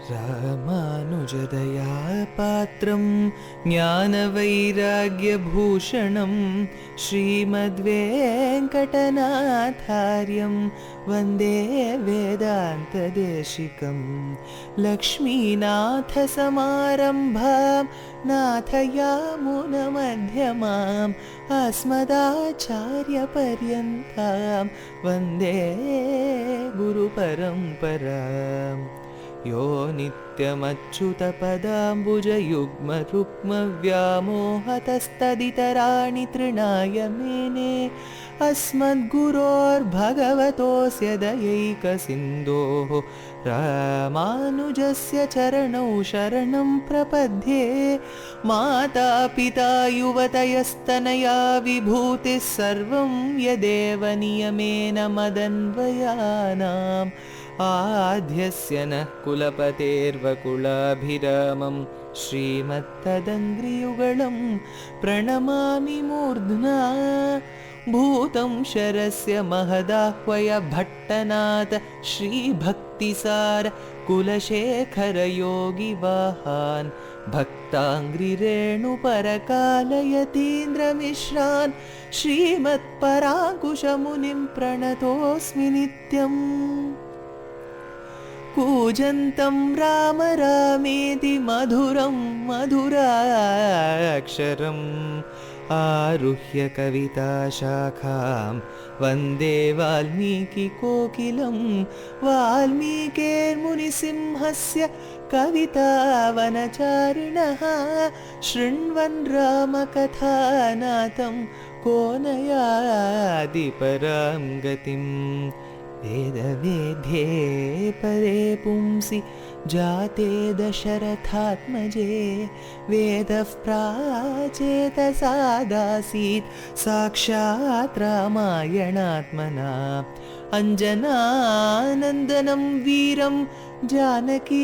रामानुजदया पात्रं ज्ञानवैराग्यभूषणं श्रीमद्वेङ्कटनाथार्यं वन्दे वेदान्तदेशिकं लक्ष्मीनाथसमारम्भां नाथयामुनमध्यमाम् अस्मदाचार्यपर्यन्तां वन्दे गुरुपरम्पराम्। यो नित्यमच्युतपदाम्बुजयुग्मरुक्मव्यामोहतस्तदितराणि तृणाय मेने अस्मद्गुरोर्भगवतोऽस्य दयैकसिन्धोः रामानुजस्य चरणौ शरणं प्रपद्ये। माता पिता युवतयस्तनया विभूतिः सर्वं यदेव नियमेन मदन्वयानाम् आद्यस्य नः कुलपतेर्वकुलाभिरामं श्रीमत्तदङ्घ्रियुगलं प्रणमामि मूर्ध्ना। भूतं शरस्य महदाह्वय भट्टनाथ श्रीभक्तिसार कुलशेखरयोगिवाहान् भक्ताङ्घ्रिरेणुपरकालयतीन्द्रमिश्रान् श्रीमत्पराङ्कुशमुनिं प्रणतोऽस्मि नित्यम्। कूजन्तं राम रामेति मधुरं मधुराक्षरम् आरुह्य कविताशाखां वन्दे वाल्मीकिकोकिलं। वाल्मीकेर्मुनिसिंहस्य कवितावनचारिणः शृण्वन् रामकथानाथं को न याति परां गतिम्। वेदवेद्ये परे पुंसि जाते दशरथात्मजे वेदः प्राचेतसादासीत् साक्षात् रामायणात्मना। अञ्जनानन्दनं वीरं जानकीशोकनाशनं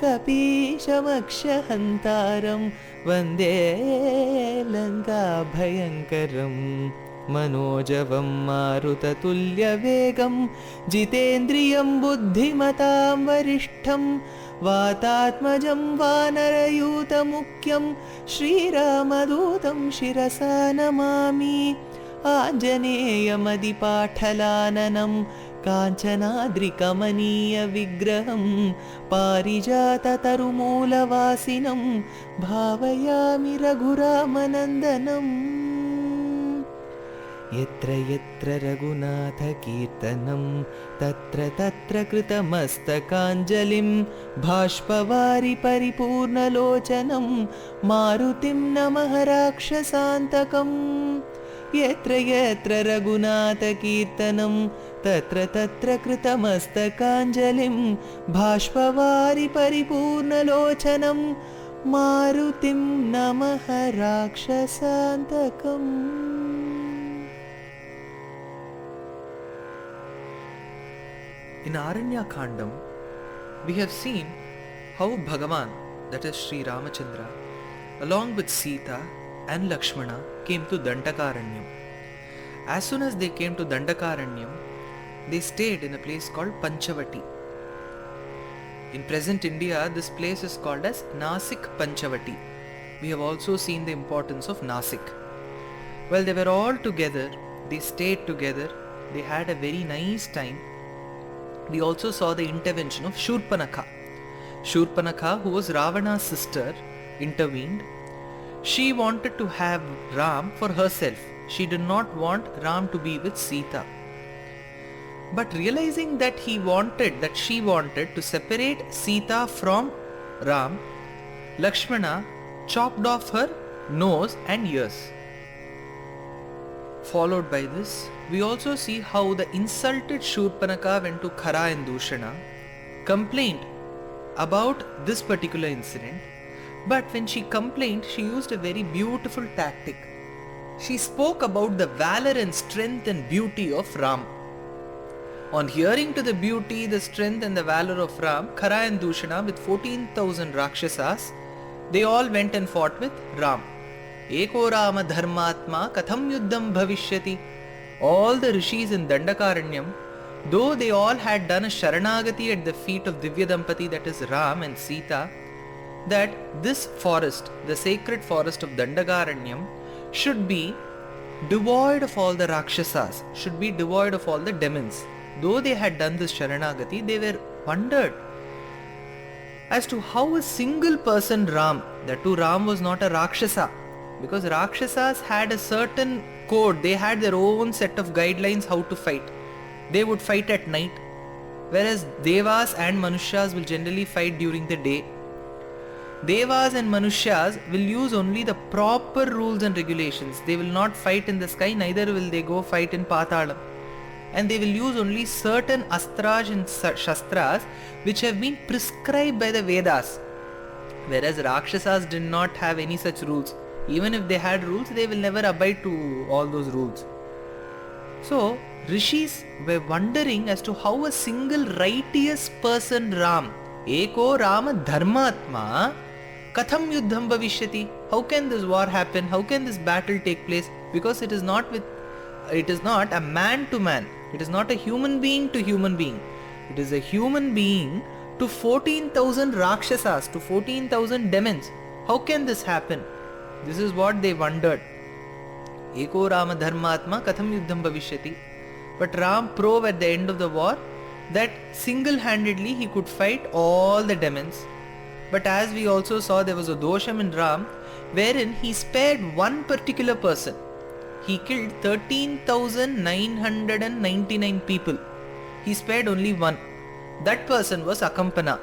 कपीशमक्षहन्तारं वन्दे लङ्काभयङ्करम्। मनोजवं मारुततुल्यवेगं जितेन्द्रियं बुद्धिमतां वरिष्ठं वातात्मजं वानरयूतमुख्यं श्रीरामदूतं शिरसा नमामि। आञ्जनेयमदिपाठलाननं काञ्चनाद्रिकमनीयविग्रहं पारिजाततरुमूलवासिनं भावयामि रघुरामनन्दनम्। यत्र यत्र रघुनाथकीर्तनं तत्र तत्र कृतमस्तकाञ्जलिं बाष्पवारि परिपूर्णलोचनं मारुतिं नमः राक्षसान्तकम्। यत्र यत्र रघुनाथकीर्तनं तत्र तत्र कृतमस्तकाञ्जलिं बाष्पवारि परिपूर्णलोचनं मारुतिं नमः राक्षसान्तकम्। In Aranya Khandam, we have seen how Bhagavan, that is Sri Ramachandra, along with Sita and Lakshmana came to Dandakaranyam. As soon as they came to Dandakaranyam, they stayed in a place called Panchavati. In present India, this place is called as Nasik Panchavati. We have also seen the importance of Nasik. Well, they were all together, they stayed together, they had a very nice time. We also saw the intervention of Shurpanakha. Shurpanakha, who was Ravana's sister, intervened. She wanted to have Ram for herself. She did not want Ram to be with Sita. But realizing that she wanted to separate Sita from Ram, Lakshmana chopped off her nose and ears. Followed by this, we also see how the insulted Shurpanakha went to Khara and Dushana, complained about this particular incident, but when she complained, she used a very beautiful tactic. She spoke about the valor and strength and beauty of Ram. On hearing to the beauty, the strength and the valor of Ram, Khara and Dushana with 14,000 Rakshasas, they all went and fought with Ram. Eko Rama Dharmatma Katham Yuddham Bhavishyati. All the rishis in Dandakaranyam though they all had done a Sharanagati at the feet of Divya Dampati, that is Ram and Sita, that this forest, the sacred forest of Dandakaranyam, should be devoid of all the Rakshasas, should be devoid of all the demons. Though they had done this Sharanagati, they were wondered as to how a single person Ram, that too Ram was not a Rakshasa, because Rakshasas had a certain code, they had their own set of guidelines how to fight. They would fight at night, whereas Devas and Manushas will generally fight during the day. Devas and Manushas will use only the proper rules and regulations. They will not fight in the sky, neither will they go fight in Patalam. And they will use only certain astras and shastras which have been prescribed by the Vedas. Whereas Rakshasas did not have any such rules. Even if they had rules, they will never abide to all those rules. So, Rishis were wondering as to how a single righteous person Ram, Eko Rama Dharmatma, Katham Yuddham Bhavishyati. How can this war happen? How can this battle take place? Because it is not a man to man. It is not a human being to human being. It is a human being to 14,000 Rakshasas, to 14,000 demons. How can this happen? This is what they wondered. Eko Rama Dharmatma Katham Yuddham Bhavishyati. But Ram proved at the end of the war that single-handedly he could fight all the demons. But as we also saw, there was a dosham in Ram wherein he spared one particular person. He killed 13,999 people. He spared only one. That person was Akampana.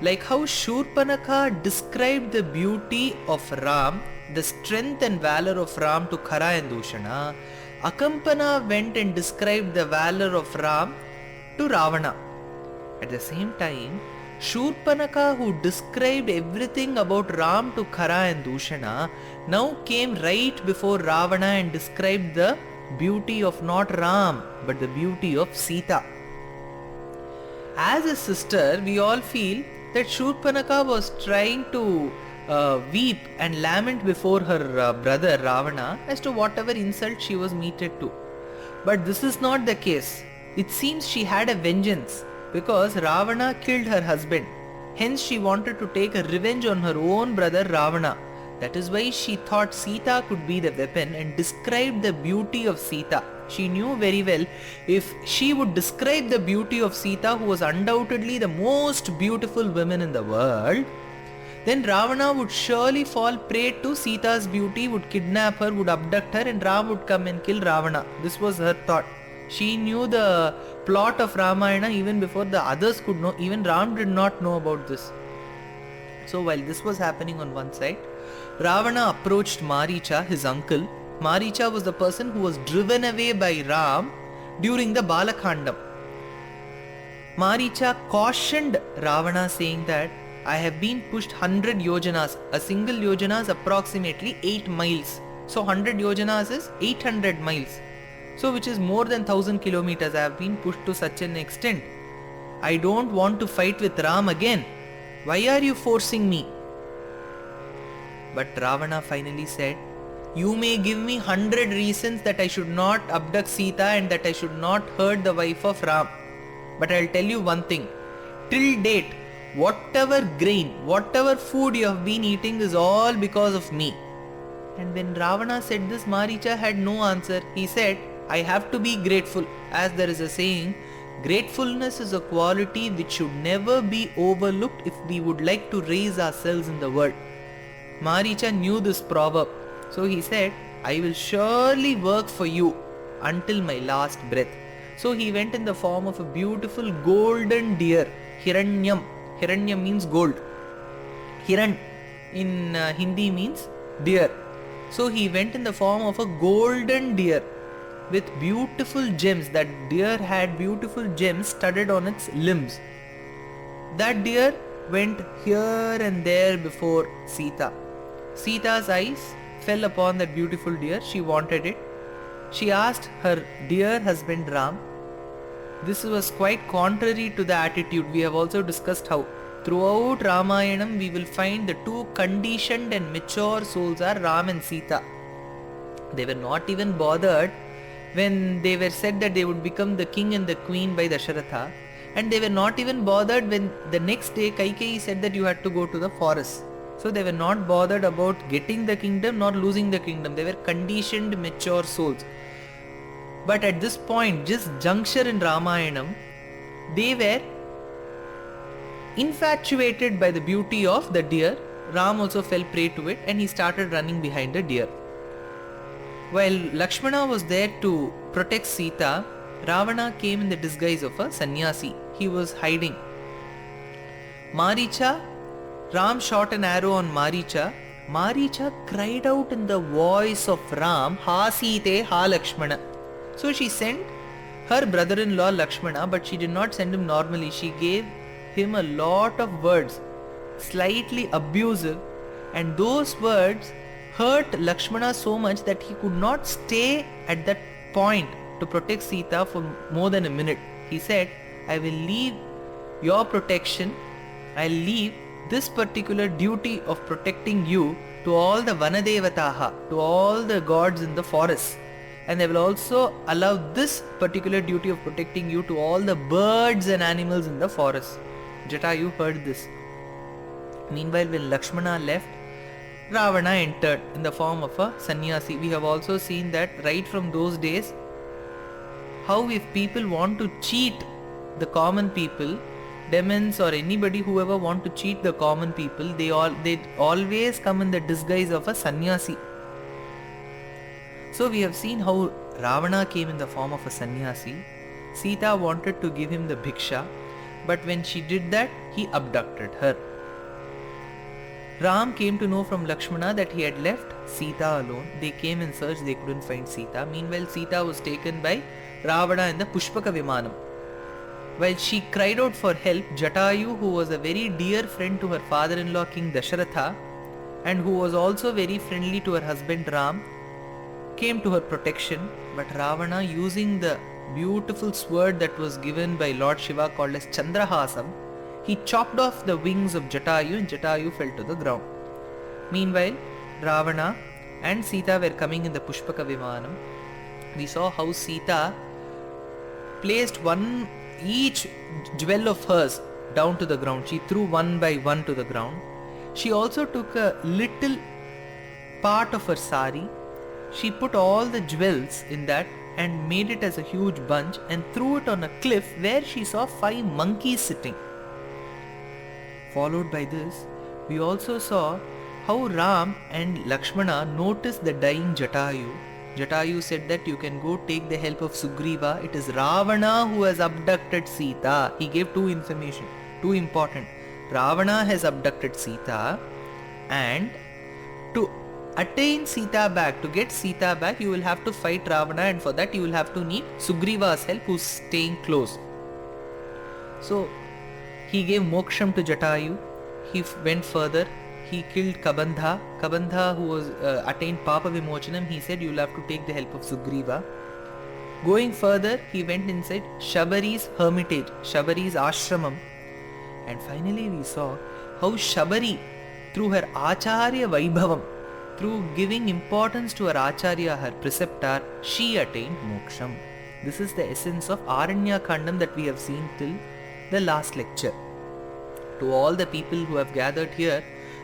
Like how Shurpanakha described the beauty of Ram, the strength and valor of Ram to Khara and Dushana, Akampana went and described the valor of Ram to Ravana. At the same time, Shurpanakha, who described everything about Ram to Khara and Dushana, now came right before Ravana and described the beauty of not Ram, but the beauty of Sita. As a sister, we all feel that Shurpanakha was trying to weep and lament before her brother Ravana as to whatever insult she was meted to. But this is not the case. It seems she had a vengeance because Ravana killed her husband. Hence she wanted to take a revenge on her own brother Ravana. That is why she thought Sita could be the weapon and described the beauty of Sita. She knew very well if she would describe the beauty of Sita, who was undoubtedly the most beautiful woman in the world, then Ravana would surely fall prey to Sita's beauty, would kidnap her, would abduct her, and Ram would come and kill Ravana. This was her thought. She knew the plot of Ramayana even before the others could know. Even Ram did not know about this. So while this was happening on one side, Ravana approached Maricha, his uncle. Maricha was the person who was driven away by Ram during the Balakhandam. Maricha cautioned Ravana, saying that I have been pushed 100 yojanas. A single yojana is approximately 8 miles. So 100 yojanas is 800 miles. So which is more than 1000 kilometers. I have been pushed to such an extent. I don't want to fight with Ram again. Why are you forcing me? But Ravana finally said, you may give me 100 reasons that I should not abduct Sita and that I should not hurt the wife of Ram. But I'll tell you one thing. Till date, whatever grain, whatever food you have been eating is all because of me. And when Ravana said this, Maricha had no answer. He said, I have to be grateful. As there is a saying, gratefulness is a quality which should never be overlooked if we would like to raise ourselves in the world. Maricha knew this proverb. So he said, I will surely work for you until my last breath. So he went in the form of a beautiful golden deer, Hiranyam. Hiranyam means gold. Hiran in Hindi means deer. So he went in the form of a golden deer with beautiful gems. That deer had beautiful gems studded on its limbs. That deer went here and there before Sita. Sita's eyes fell upon that beautiful deer. She wanted it. She asked her dear husband Ram. This was quite contrary to the attitude. We have also discussed how throughout Ramayanam we will find the two conditioned and mature souls are Ram and Sita. They were not even bothered when they were said that they would become the king and the queen by Dasharatha, and they were not even bothered when the next day Kaikeyi said that you had to go to the forest. So they were not bothered about getting the kingdom nor losing the kingdom. They were conditioned, mature souls. But at this point, this juncture in Ramayanam, they were infatuated by the beauty of the deer. Ram also fell prey to it and he started running behind the deer. While Lakshmana was there to protect Sita, Ravana came in the disguise of a sannyasi. He was hiding. Maricha, Ram shot an arrow on Maricha. Maricha cried out in the voice of Ram, Ha Site, Ha Lakshmana. So she sent her brother-in-law Lakshmana, but she did not send him normally. She gave him a lot of words, slightly abusive, and those words hurt Lakshmana so much that he could not stay at that point to protect Sita for more than a minute. He said, I will leave your protection, I'll leave this particular duty of protecting you to all the Vanadevataha, to all the gods in the forest. And I will also allow this particular duty of protecting you to all the birds and animals in the forest. Jatayu heard this. Meanwhile, when Lakshmana left, Ravana entered in the form of a sannyasi. We have also seen that right from those days, how if people want to cheat the common people, demons or anybody whoever want to cheat the common people, they always come in the disguise of a sannyasi. So we have seen how Ravana came in the form of a sannyasi. Sita wanted to give him the bhiksha, but when she did that, he abducted her. Ram came to know from Lakshmana that he had left Sita alone. They came in search, they couldn't find Sita. Meanwhile, Sita was taken by Ravana in the Pushpaka Vimanam. While she cried out for help, Jatayu, who was a very dear friend to her father-in-law King Dasharatha and who was also very friendly to her husband Ram, came to her protection. But Ravana, using the beautiful sword that was given by Lord Shiva called as Chandrahasam, he chopped off the wings of Jatayu and Jatayu fell to the ground. Meanwhile, Ravana and Sita were coming in the Pushpaka Vimanam. We saw how Sita placed each jewel of hers down to the ground. She threw one by one to the ground. She also took a little part of her sari. She put all the jewels in that and made it as a huge bunch and threw it on a cliff where she saw 5 monkeys sitting. Followed by this, we also saw how Ram and Lakshmana noticed the dying Jatayu. Jatayu said that you can go take the help of Sugriva. It is Ravana who has abducted Sita. He gave 2 information, 2 important. Ravana has abducted Sita, and to attain Sita back, to get Sita back, you will have to fight Ravana, and for that you will have to need Sugriva's help, who's staying close. So he gave moksham to Jatayu. He went further. He killed Kabandha. Kabandha, who was attained Papa Vimochanam, he said you will have to take the help of Sugriva. Going further, he went inside Shabari's hermitage, Shabari's ashramam. And finally we saw how Shabari, through her Acharya Vaibhavam, through giving importance to her Acharya, her preceptor, she attained moksham. This is the essence of Aranya Khandam that we have seen till the last lecture. To all the people who have gathered here,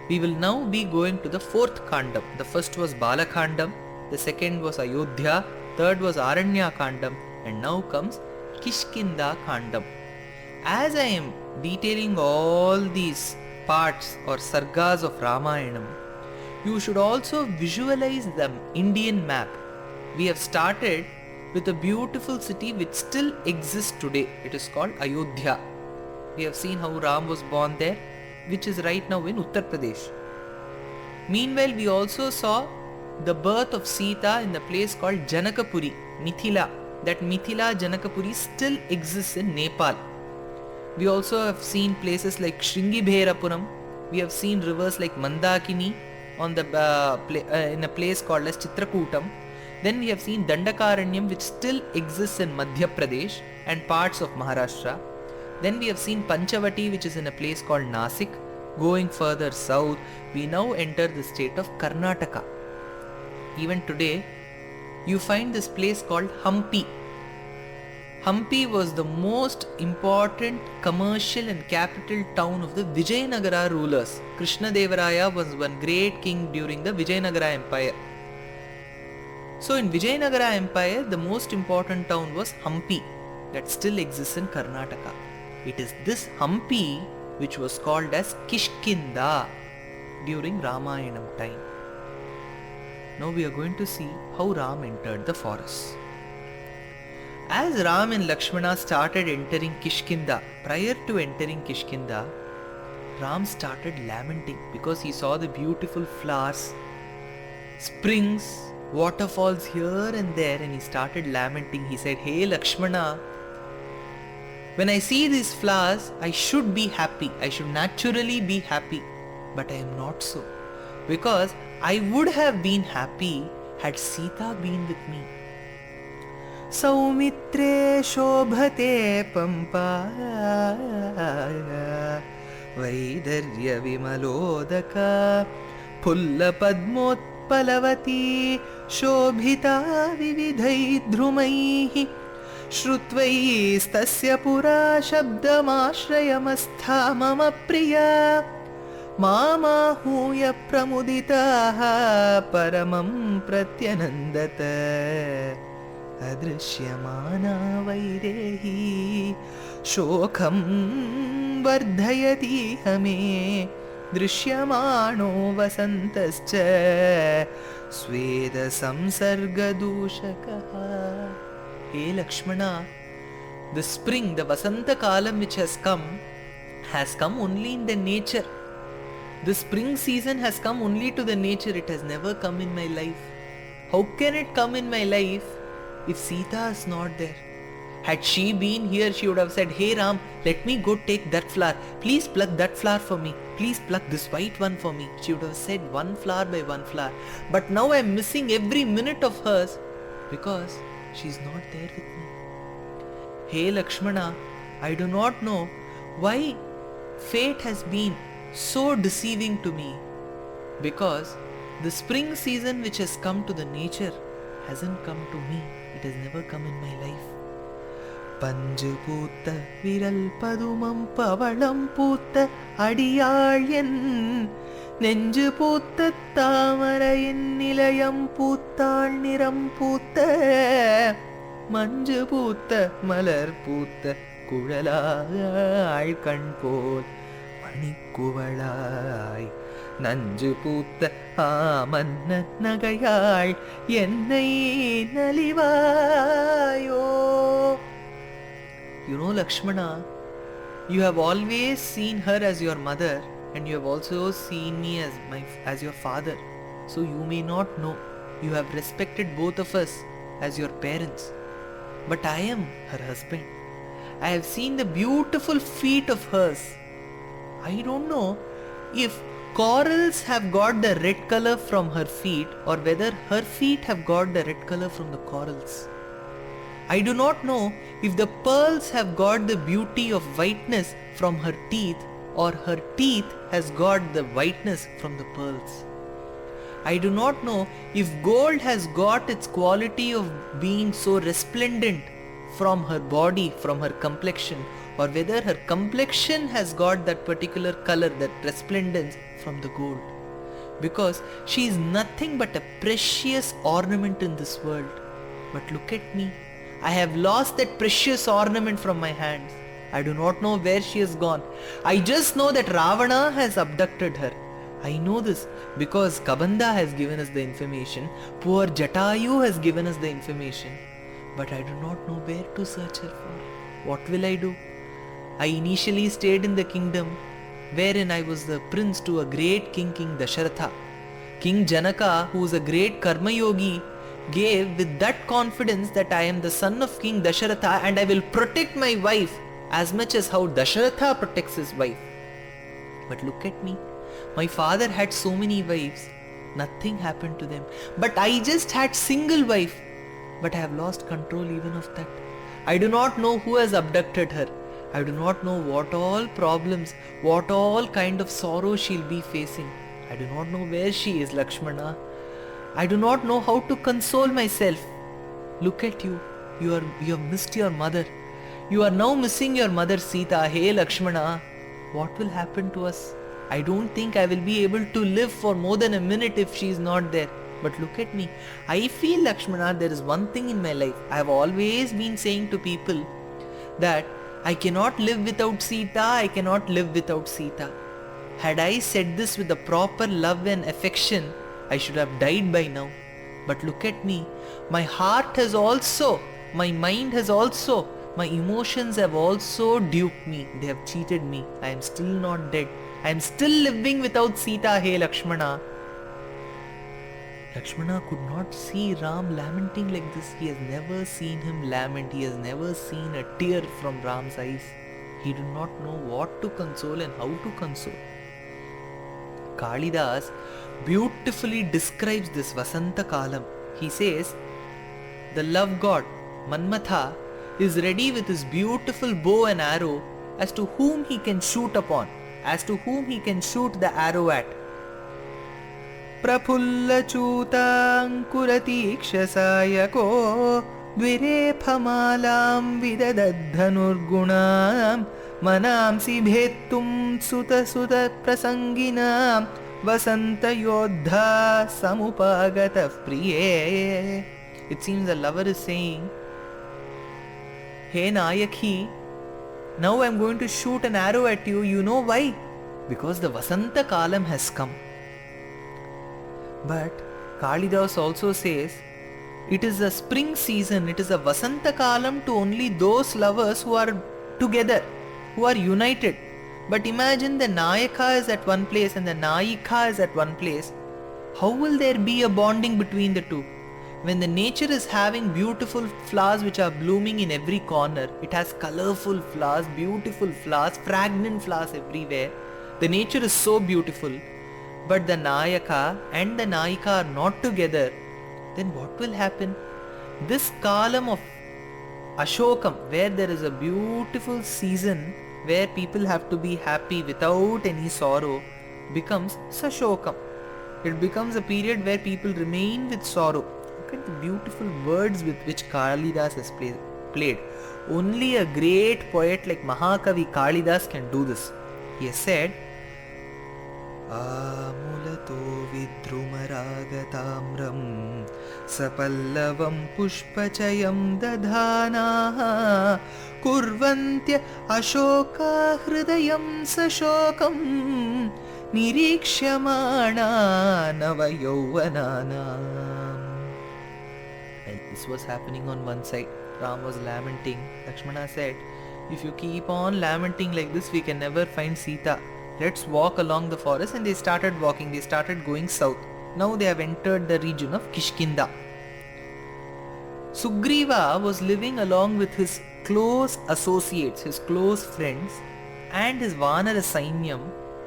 we will now be going to the 4th Khandam. The first was Balakhandam, the second was Ayodhya, third was Aranya Khandam, and now comes Kishkinda Khandam. As I am detailing all these parts or sargas of Ramayanam, you should also visualize the Indian map. We have started with a beautiful city which still exists today. It is called Ayodhya. We have seen how Ram was born there, which is right now in Uttar Pradesh. Meanwhile, we also saw the birth of Sita in the place called Janakapuri, Mithila. That Mithila, Janakapuri still exists in Nepal. We also have seen places like Shringibherapuram. We have seen rivers like Mandakini on the in a place called as Chitrakutam. Then we have seen Dandakaranyam, which still exists in Madhya Pradesh and parts of Maharashtra. Then we have seen Panchavati, which is in a place called Nasik. Going further south, we now enter the state of Karnataka. Even today, you find this place called Hampi. Hampi was the most important commercial and capital town of the Vijayanagara rulers. Krishnadevaraya was one great king during the Vijayanagara Empire. So in Vijayanagara Empire, the most important town was Hampi, that still exists in Karnataka. It is this Hampi which was called as Kishkinda during Ramayanam time. Now we are going to see how Ram entered the forest. As Ram and Lakshmana started entering Kishkinda, prior to entering Kishkinda, Ram started lamenting because he saw the beautiful flowers, springs, waterfalls here and there, and he started lamenting. He said, "Hey Lakshmana, when I see these flowers, I should be happy. I should naturally be happy. But I am not so. Because I would have been happy had Sita been with me." Saumitre shobhate pampa Vaidarya vimalodaka Pulla padmotpalavati Shobhita vividhai drumaihi Shrutvaihistasya pura shabdamashrayamastha mama priya Mamahuya pramuditaha paramam pratyanandata Adrishyamana vaidehi Shokham vardhayati hame Drishyamano vasantascha Sweda samsarga dushakaha. Hey Lakshmana, the spring, the Vasanta Kalam which has come only in the nature. The spring season has come only to the nature. It has never come in my life. How can it come in my life if Sita is not there? Had she been here, she would have said, "Hey Ram, let me go take that flower. Please pluck that flower for me. Please pluck this white one for me." She would have said one flower by one flower. But now I am missing every minute of hers because she is not there with me. Hey Lakshmana, I do not know why fate has been so deceiving to me, because the spring season which has come to the nature hasn't come to me. It has never come in my life. Panjaputta viral padumam pavalam putta adiyayen Nenju putta tamarayin nilayam puttal niram putta Manju putta malar putta kuழலாய் கண் போல் மணிக்குவளாய் நஞ்சு பூத்த ஆமன்ன நகையாள் என்னை நலிவாயோ. You know Lakshmana, you have always seen her as your mother and you have also seen me as your father. So you may not know. You have respected both of us as your parents. But I am her husband. I have seen the beautiful feet of hers. I don't know if corals have got the red color from her feet or whether her feet have got the red color from the corals. I do not know if the pearls have got the beauty of whiteness from her teeth or her teeth has got the whiteness from the pearls. I do not know if gold has got its quality of being so resplendent from her body, from her complexion, or whether her complexion has got that particular color, that resplendence from the gold. Because she is nothing but a precious ornament in this world. But look at me. I have lost that precious ornament from my hands. I do not know where she has gone. I just know that Ravana has abducted her. I know this because Kabanda has given us the information. Poor Jatayu has given us the information. But I do not know where to search her for. What will I do? I initially stayed in the kingdom wherein I was the prince to a great king, King Dasharatha. King Janaka, who is a great karma yogi, gave with that confidence that I am the son of King Dasharatha and I will protect my wife as much as how Dasharatha protects his wife. But look at me. My father had so many wives. Nothing happened to them. But I just had single wife. But I have lost control even of that. I do not know who has abducted her. I do not know what all problems, what all kind of sorrow she'll be facing. I do not know where she is, Lakshmana. I do not know how to console myself. Look at you. You have missed your mother. You are now missing your mother Sita. Hey Lakshmana, what will happen to us? I don't think I will be able to live for more than a minute if she is not there. But look at me. I feel, Lakshmana, there is one thing in my life. I have always been saying to people that I cannot live without Sita. I cannot live without Sita. Had I said this with the proper love and affection, I should have died by now. But look at me. My heart has also, my mind has also, my emotions have also duped me. They have cheated me. I am still not dead. I am still living without Sita. Hey Lakshmana. Lakshmana could not see Ram lamenting like this. He has never seen him lament. He has never seen a tear from Ram's eyes. He did not know what to console and how to console. Kalidas beautifully describes this Vasanta Kalam. He says, the love god Manmatha is ready with his beautiful bow and arrow as to whom he can shoot upon, as to whom he can shoot the arrow at. Prafullachutankuratixasayako dvirepamalam vidadadhanurgunam manamsi bhettum suta prasanginam vasanta yodha samupagata priye. It seems the lover is saying, hey Nayaki, now I am going to shoot an arrow at you. You know why? Because the Vasanta Kalam has come. But Kalidas also says, it is a spring season, it is a Vasanta Kalam to only those lovers who are together, who are united. But imagine the Nayaka is at one place and the Nayika is at one place. How will there be a bonding between the two? When the nature is having beautiful flowers which are blooming in every corner, it has colorful flowers, beautiful flowers, fragrant flowers everywhere. The nature is so beautiful. But the Nayaka and the Nayika are not together, then what will happen? This Kalam of Ashokam, where there is a beautiful season where people have to be happy without any sorrow, becomes Sashokam. It becomes a period where people remain with sorrow. Look at the beautiful words with which Kalidas has played. Only a great poet like Mahakavi Kalidas can do this. He has said, Amulato vidrumaragatamram sapallavam pushpachayam dadhana kurvantya ashoka hridayam sashokam nirikshyamana navayauvananam. Well, this was happening on one side. Ram was lamenting. Lakshmana said, if you keep on lamenting like this, we can never find Sita. Let's walk along the forest. And they started walking. They started going south. Now they have entered the region of Kishkinda. Sugriva was living along with his close associates, his close friends, and his Vanara Sainyam,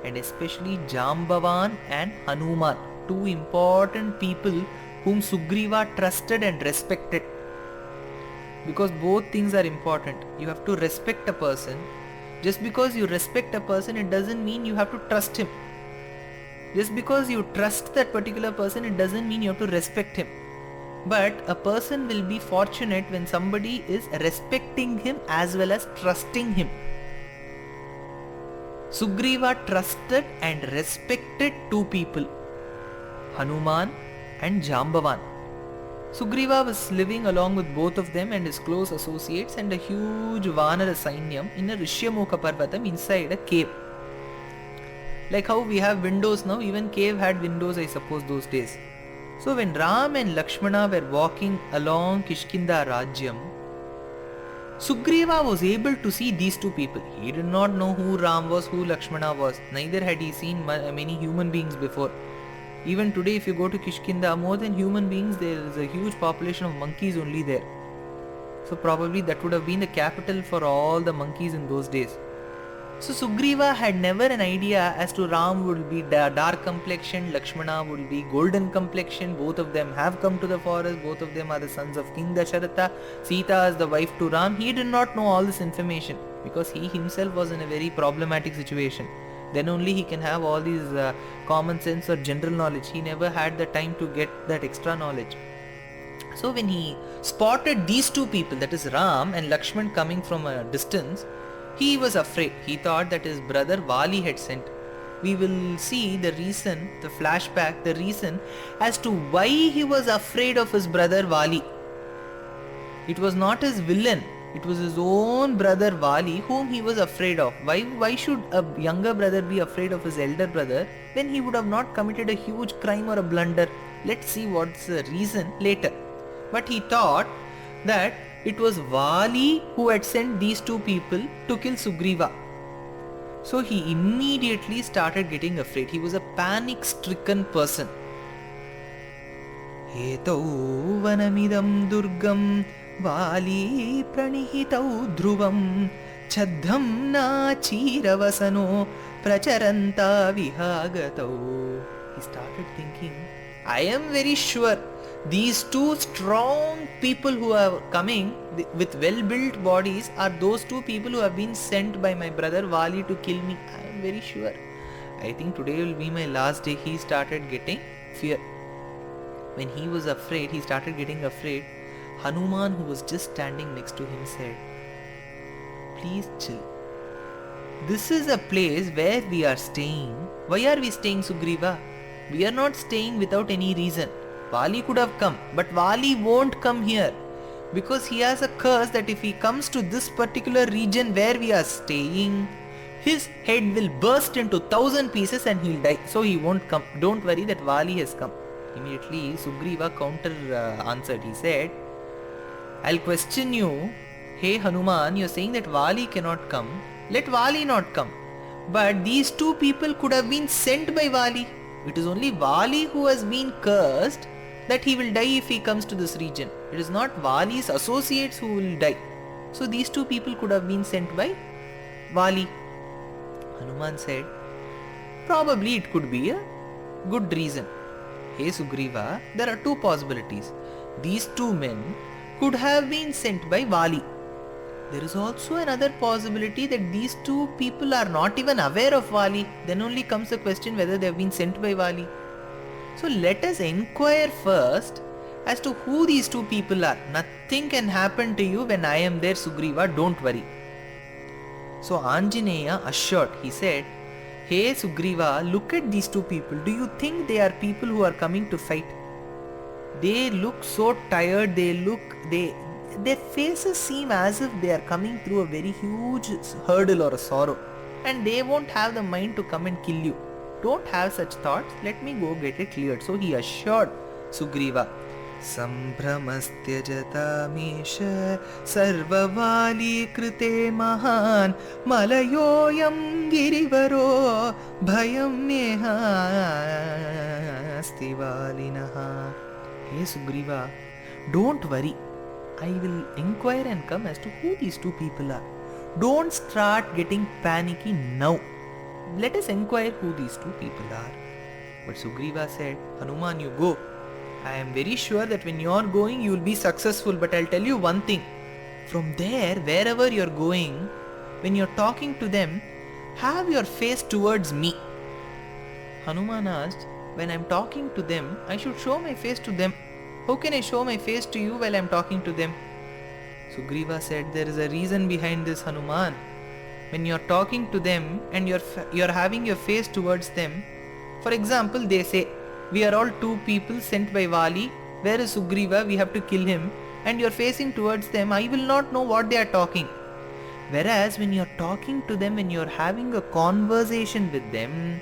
and especially Jambavan and Hanuman, two important people whom Sugriva trusted and respected. Because both things are important. You have to respect a person. Just because you respect a person, it doesn't mean you have to trust him. Just because you trust that particular person, it doesn't mean you have to respect him. But a person will be fortunate when somebody is respecting him as well as trusting him. Sugriva trusted and respected two people, Hanuman and Jambavan. Sugriva was living along with both of them and his close associates and a huge Vanara Sainyam in a Rishyamukha Parvatam inside a cave. Like how we have windows now, even cave had windows, I suppose, those days. So when Ram and Lakshmana were walking along Kishkinda Rajyam, Sugriva was able to see these two people. He did not know who Ram was, who Lakshmana was. Neither had he seen many human beings before. Even today, if you go to Kishkinda, more than human beings, there is a huge population of monkeys only there. So probably that would have been the capital for all the monkeys in those days. So Sugriva had never an idea as to Ram would be dark complexion, Lakshmana would be golden complexion. Both of them have come to the forest. Both of them are the sons of King Dasharatha. Sita is the wife to Ram. He did not know all this information because he himself was in a very problematic situation. Then only he can have all these common sense or general knowledge. He never had the time to get that extra knowledge. So when he spotted these two people, that is Ram and Lakshman, coming from a distance, he was afraid. He thought that his brother Vali had sent. We will see the reason, the flashback, the reason as to why he was afraid of his brother Vali. It was not his villain. It was his own brother Vali whom he was afraid of. Why should a younger brother be afraid of his elder brother when he would have not committed a huge crime or a blunder? Let's see what's the reason later. But he thought that it was Vali who had sent these two people to kill Sugriva. So he immediately started getting afraid. He was a panic-stricken person. Etau vanamidam durgam Vali pranihitau dhruvam Chaddham na chiravasano pracharanta vihagatau. He started thinking, I am very sure these two strong people who are coming with well-built bodies are those two people who have been sent by my brother Vali to kill me. I am very sure. I think today will be my last day. He started getting fear. When he was afraid, he started getting afraid. Hanuman, who was just standing next to him, said, please chill. This is a place where we are staying. Why are we staying, Sugriva? We are not staying without any reason. Vali could have come, but Vali won't come here because he has a curse that if he comes to this particular region where we are staying, his head will burst into 1,000 pieces and he'll die. So he won't come. Don't worry that Vali has come. Immediately Sugriva answered. He said, I'll question you. Hey Hanuman, you're saying that Vali cannot come. Let Vali not come. But these two people could have been sent by Vali. It is only Vali who has been cursed that he will die if he comes to this region. It is not Vali's associates who will die. So these two people could have been sent by Vali. Hanuman said, probably it could be a good reason. Hey Sugriva, there are two possibilities. These two men could have been sent by Vali. There is also another possibility that these two people are not even aware of Vali. Then only comes the question whether they have been sent by Vali. So let us inquire first as to who these two people are. Nothing can happen to you when I am there, Sugriva, don't worry. So Anjaneya assured, he said, hey Sugriva, look at these two people. Do you think they are people who are coming to fight? They look so tired, their faces seem as if they are coming through a very huge hurdle or a sorrow, and they won't have the mind to come and kill you. Don't have such thoughts, let me go get it cleared. So he assured Sugriva, Sambhramasthyajata mesha sarvavali krite mahan malayoyam girivaro bhayam asti valinaha. Hey Sugriva, don't worry. I will inquire and come as to who these two people are. Don't start getting panicky now. Let us inquire who these two people are. But Sugriva said, Hanuman, you go. I am very sure that when you are going, you will be successful. But I'll tell you one thing. From there, wherever you are going, when you are talking to them, have your face towards me. Hanuman asked, when I am talking to them, I should show my face to them. How can I show my face to you while I am talking to them? Sugriva said, there is a reason behind this, Hanuman. When you are talking to them and you are having your face towards them, for example, they say, we are all two people sent by Vali. Where is Sugriva? We have to kill him. And you are facing towards them. I will not know what they are talking. Whereas when you are talking to them, when you are having a conversation with them,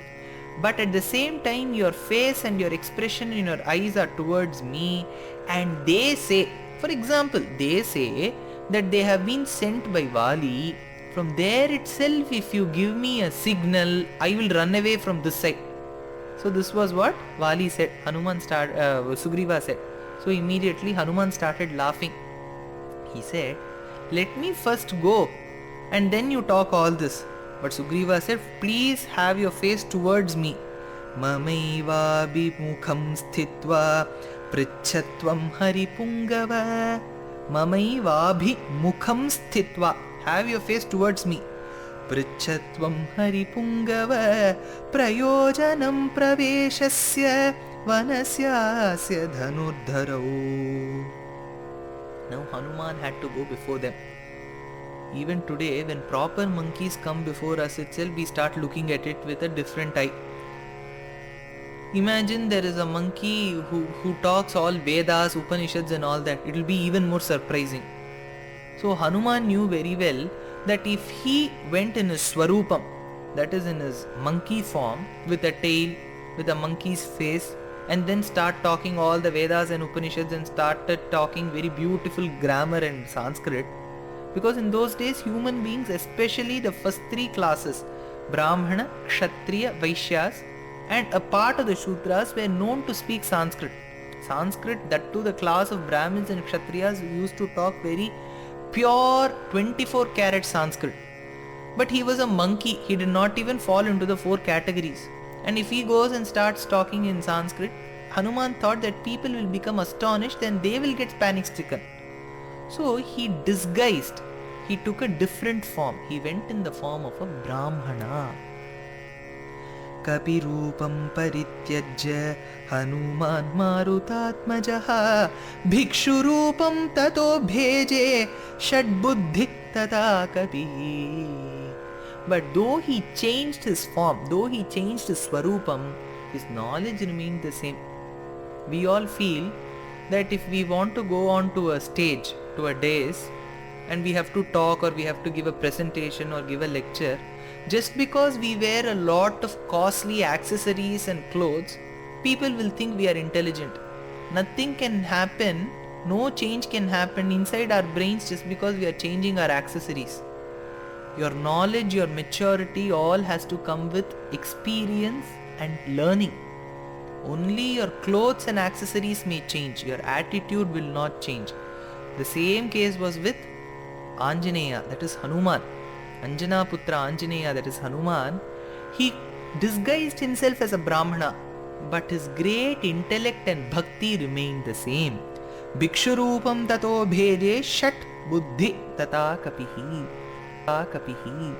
but at the same time your face and your expression in your eyes are towards me, and they say, for example, they say that they have been sent by Vali. From there itself, if you give me a signal, I will run away from this side. So this was what Vali said. Sugriva said. So immediately Hanuman started laughing. He said, let me first go and then you talk all this. But Sugriva said, please have your face towards me. Mamaiva mukham sthitva prichatvam haripungava. Mamaiva mukham sthitva. Have your face towards me. Prichatvam haripungava prayojanam praveshasya vanasyasya dhanurdharau. Now Hanuman had to go before them. Even today, when proper monkeys come before us itself, we start looking at it with a different eye. Imagine there is a monkey who talks all Vedas, Upanishads and all that. It will be even more surprising. So Hanuman knew very well that if he went in his Swarupam, that is in his monkey form, with a tail, with a monkey's face, and then start talking all the Vedas and Upanishads and started talking very beautiful grammar and Sanskrit, because in those days human beings, especially the first three classes, Brahmana, Kshatriya, Vaishyas, and a part of the Shudras were known to speak Sanskrit. Sanskrit, that too the class of Brahmins and Kshatriyas used to talk very pure 24 karat Sanskrit. But he was a monkey, he did not even fall into the four categories. And if he goes and starts talking in Sanskrit, Hanuman thought that people will become astonished and they will get panic stricken. So he disguised, he took a different form. He went in the form of a Brahmana. Kapirupam parityajya Hanuman marutatmajaha bhikshurupam tato bheje shadbuddhi tata kapihi. But though he changed his form, though he changed his swarupam, his knowledge remained the same. We all feel that if we want to go on to a stage, to a dais, and we have to talk or we have to give a presentation or give a lecture, just because we wear a lot of costly accessories and clothes, people will think we are intelligent. Nothing can happen, no change can happen inside our brains just because we are changing our accessories. Your knowledge, your maturity, all has to come with experience and learning. Only your clothes and accessories may change, your attitude will not change. The same case was with Anjaneya, that is Hanuman. Anjana Putra Anjaneya, that is Hanuman. He disguised himself as a Brahmana, but his great intellect and bhakti remained the same. Bhikshurupam tato bheje shat buddhi tata kapihi. Kapihi.